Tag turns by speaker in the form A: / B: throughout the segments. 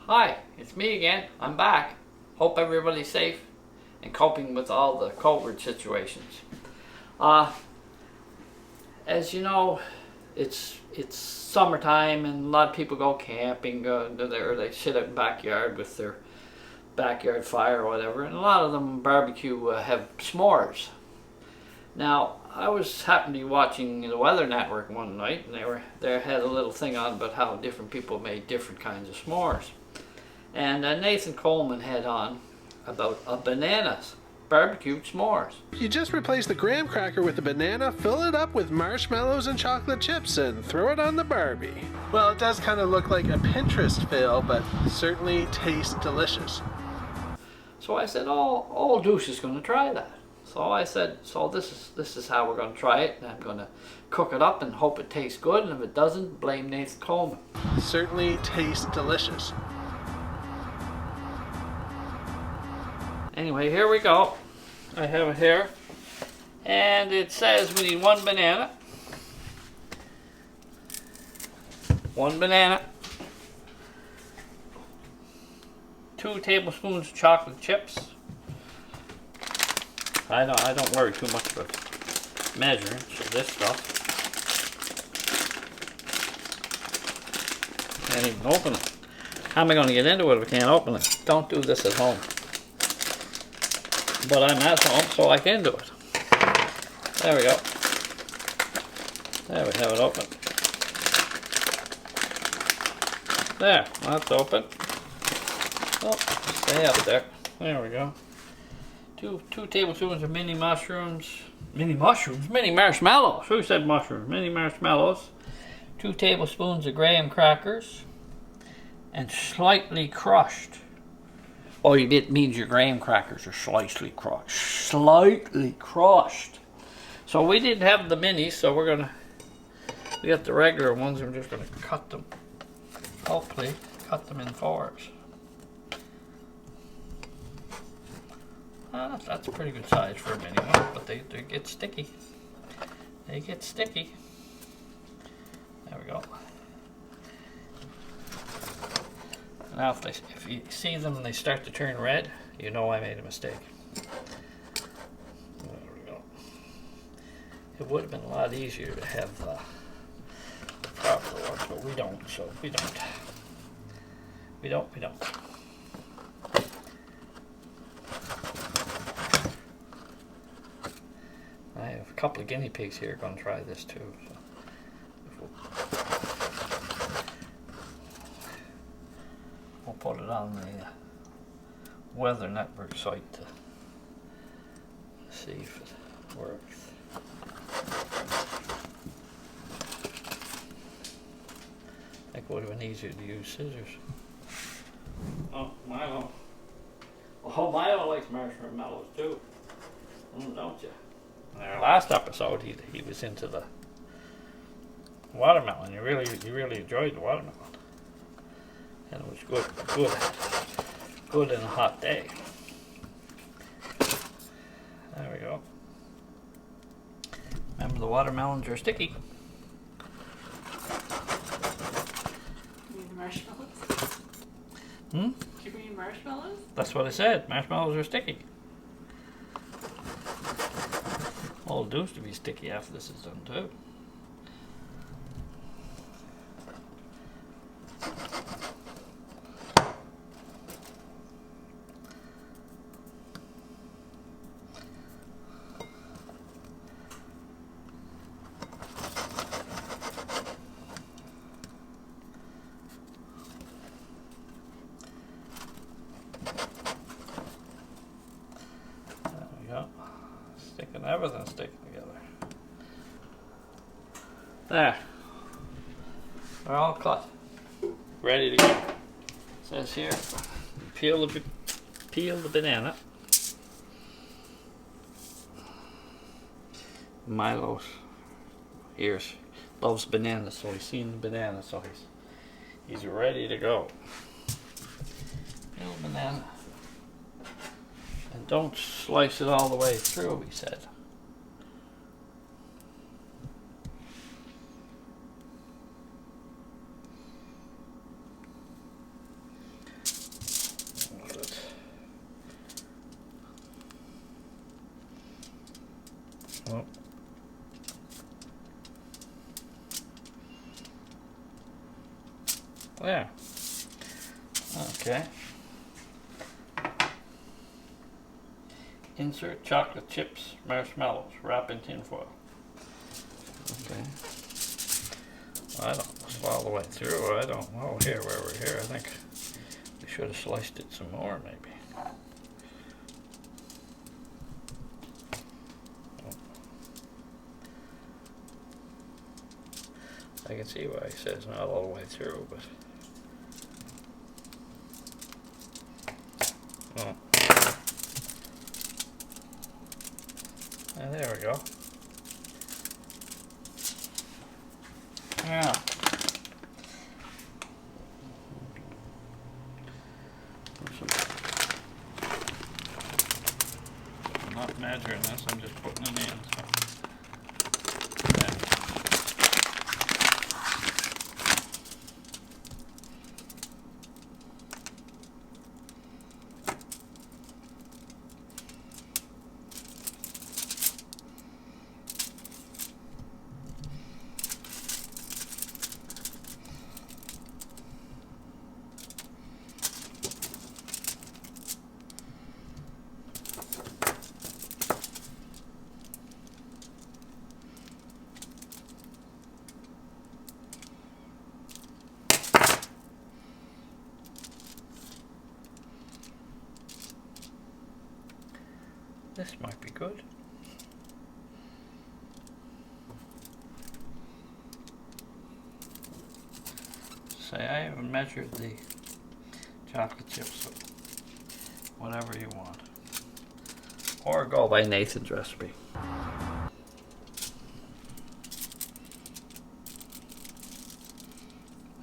A: Hi, it's me again. I'm back. Hope everybody's safe and coping with all the COVID situations. As you know, it's summertime and a lot of people go camping, or they sit out in the backyard with their backyard fire or whatever, and a lot of them barbecue have s'mores. Now, I happened to be watching the Weather Network one night, and they had a little thing on about how different people made different kinds of s'mores. And Nathan Coleman had on about a bananas barbecued s'mores.
B: You just replace the graham cracker with the banana, fill it up with marshmallows and chocolate chips, and throw it on the Barbie. Well, it does kind of look like a Pinterest fail, but certainly tastes delicious.
A: So I said, oh, Douce is going to try that. So I said, so this is how we're going to try it, and I'm going to cook it up and hope it tastes good, and if it doesn't, blame Nathan Coleman.
B: Certainly tastes delicious.
A: Anyway, here we go. I have it here, and it says we need one banana, 2 tablespoons of chocolate chips. I don't worry too much about measuring, so this stuff. Can't even open it. How am I going to get into it if I can't open it? Don't do this at home. But I'm at home, so I can do it. There we go. There we have it open. There, that's open. Oh, stay up there. There we go. Two tablespoons of mini marshmallows. Who said mushrooms? Mini marshmallows. 2 tablespoons of graham crackers. And slightly crushed. Oh, it means your graham crackers are slightly crushed. Slightly crushed. So we didn't have the minis, so we got the regular ones, and we're just gonna cut them. Hopefully, cut them in 4s. That's a pretty good size for a mini one, but they get sticky. They get sticky. There we go. Now if you see them and they start to turn red, you know I made a mistake. There we go. It would have been a lot easier to have the proper ones, but we don't, so we don't. We don't. I have a couple of guinea pigs here going to try this too. So we'll put it on the Weather Network site to see if it works. I think it would have been easier to use scissors. Oh, Milo. Oh, Milo likes marshmallows too. Don't you? In our last episode, he was into the watermelon. You really enjoyed the watermelon, and it was good in a hot day. There we go. Remember, the watermelons are sticky.
C: You mean marshmallows?
A: Hmm?
C: You mean marshmallows?
A: That's what I said. Marshmallows are sticky. All Douce to be sticky after this is done too. There we go. Everything's sticking together. There. They're all cut. Ready to go. It says here, peel the banana. Milo here loves bananas, so he's seen the banana, so he's ready to go. Peel the banana. And don't slice it all the way through, he said. There. Okay. Insert chocolate chips, marshmallows, wrap in tin foil. Okay. I don't, it's all the way through. I don't know here where we're here. I think we should have sliced it some more, maybe. I can see why he says not all the way through, but oh. And there we go. Yeah. I'm not measuring this, I'm just putting it in. So. Yeah. This might be good. Say, I haven't measured the chocolate chips, so whatever you want. Or go by Nathan's recipe.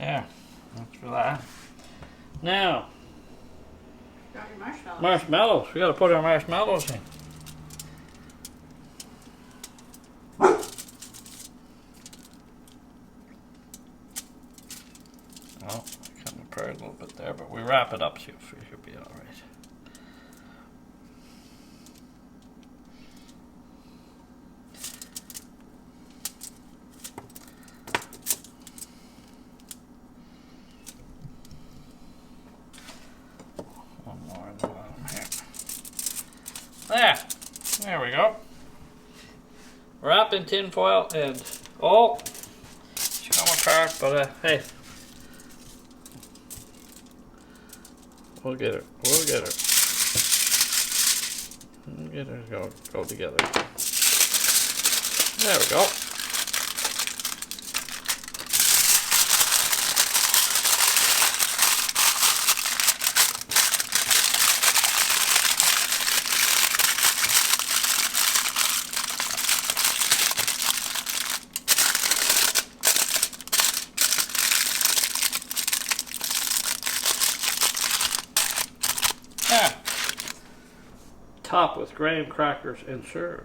A: Yeah, that's for that. Now,
C: Got your marshmallows.
A: marshmallows. We gotta put our marshmallows in. Well, kind of apart a little bit there, but we wrap it up, so we should be all right. One more in the bottom here. There we go. Wrap in tin foil and oh, it's come apart, but hey. We'll get her. We'll get her. We'll get her to go together. There we go. Top with graham crackers and serve.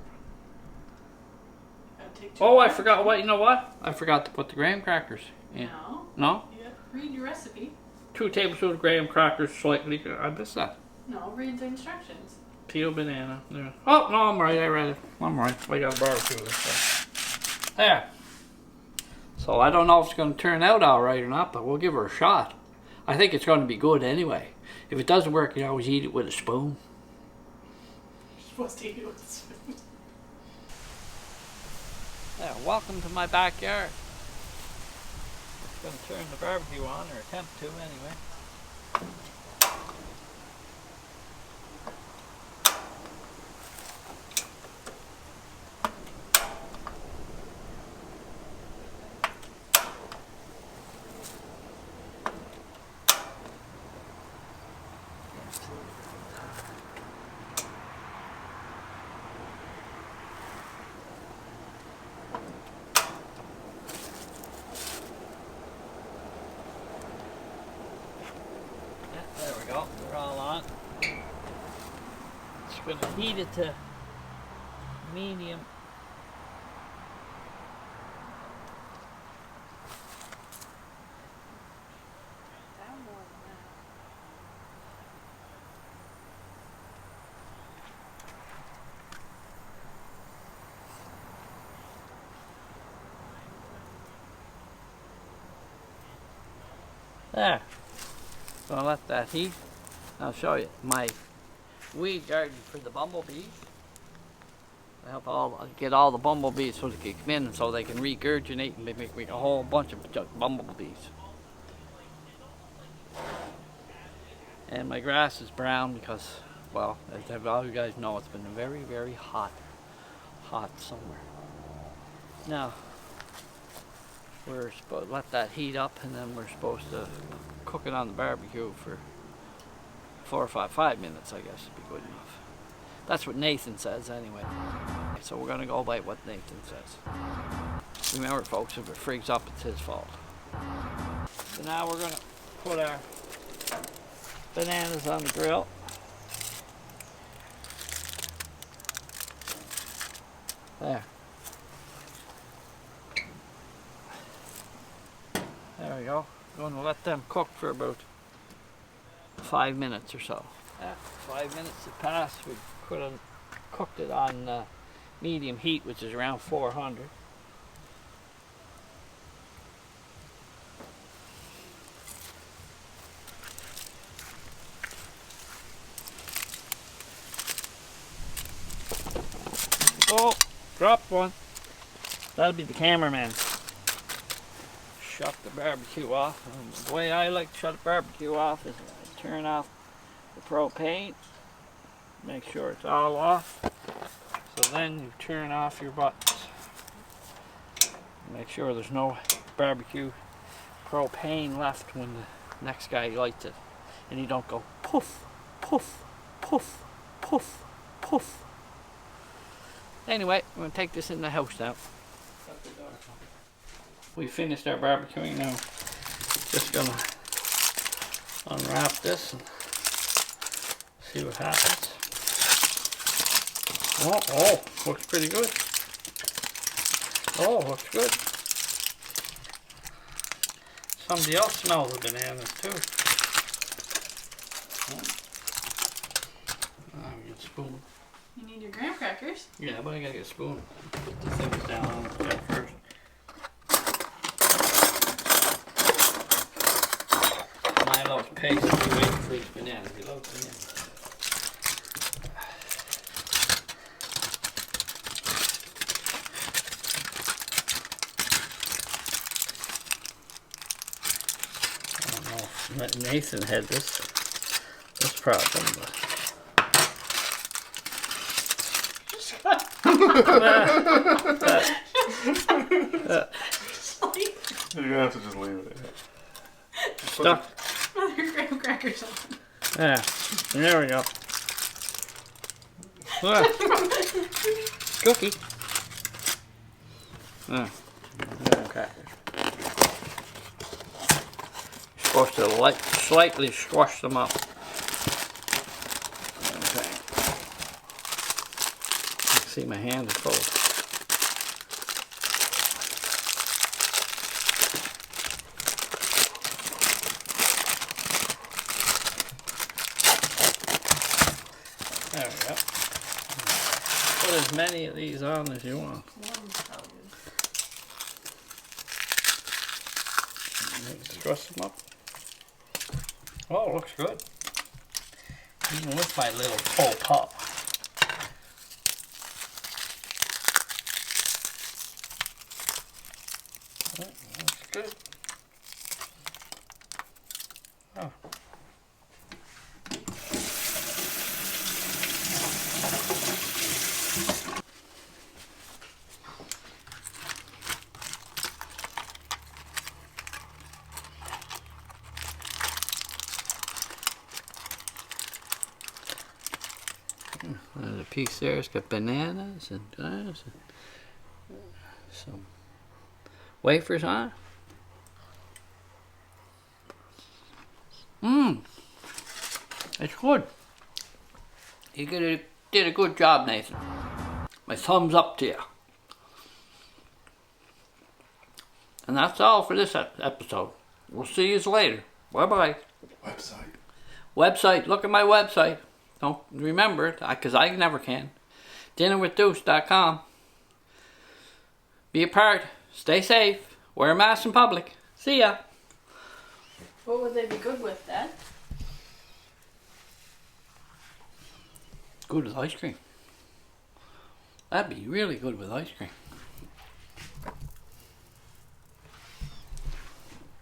A: Oh, I forgot. What? You know what? I forgot to put the graham crackers in.
C: No.
A: No?
C: Yeah. Read your recipe.
A: 2 tablespoons of graham crackers, slightly. I missed that.
C: No, read the instructions.
A: Peel banana. There. Oh no, I'm right. I read it. I'm right. We got barbecue this time. There. So I don't know if it's going to turn out all right or not, but we'll give her a shot. I think it's going to be good anyway. If it doesn't work, you always eat it with a spoon.
C: You're supposed to eat it with a spoon.
A: Yeah, welcome to my backyard. It's going to turn the barbecue on, or attempt to anyway. There we go, they're all on. Just going to heat it to medium.
C: Down more than that.
A: There. Gonna let that heat. I'll show you my weed garden for the bumblebees. I help get all the bumblebees so they can come in, so they can regurgitate and they make a whole bunch of bumblebees. And my grass is brown because, well, as all you guys know, it's been a very, very hot summer. Now, we're supposed to let that heat up, and then we're supposed to cook it on the barbecue for 4 or 5 minutes, I guess would be good enough. That's what Nathan says anyway. So we're gonna go by what Nathan says. Remember folks, if it freaks up, it's his fault. So now we're gonna put our bananas on the grill. There. There we go. Going to let them cook for about 5 minutes or so. Yeah, 5 minutes have passed. We cooked it on medium heat, which is around 400. Oh, dropped one. That'll be the cameraman. Shut the barbecue off. And the way I like to shut the barbecue off is I turn off the propane. Make sure it's all off. So then you turn off your buttons. Make sure there's no barbecue propane left when the next guy lights it. And you don't go poof, poof, poof, poof, poof. Anyway, I'm going to take this in the house now. We finished our barbecuing now. Just going to unwrap this and see what happens. Oh, looks pretty good. Oh, looks good. Somebody else smells the bananas too. I'll get a spoon.
C: You need your graham crackers.
A: Yeah, but I gotta get a spoon. Put the things down on the bed first. Milo's patiently waiting for his bananas. He loves bananas. I don't know if Nathan had this problem, but
D: You're gonna have to just leave it.
A: stuck.
C: Other graham crackers on.
A: Yeah, there we go. Cookie. Okay. You're supposed to slightly squash them up. Okay. See, my hand is full. There we go. Put as many of these on as you want. Truss them up. Oh, looks good. Even with my little toe pop. Looks good. Oh. There's a piece there. It's got bananas and some wafers on it. It's good. You did a good job, Nathan. My thumbs up to you. And that's all for this episode. We'll see you later. Bye-bye. Website. Look at my website. Don't remember it, because I never can. dinnerwithdouce.com. Be a part. Stay safe. Wear a mask in public. See ya.
C: What would they be good with, Dad?
A: Good with ice cream. That'd be really good with ice cream.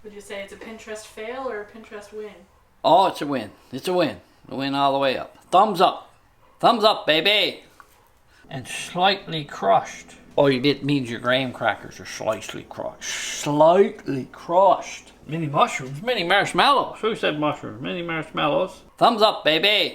C: Would you say it's a Pinterest fail or a Pinterest win?
A: Oh, it's a win. It's a win. A win all the way up. Thumbs up. Thumbs up, baby. And slightly crushed. Oh, it means your graham crackers are slightly crushed. Slightly crushed. Mini mushrooms, mini marshmallows. Who said mushrooms? Mini marshmallows. Thumbs up, baby.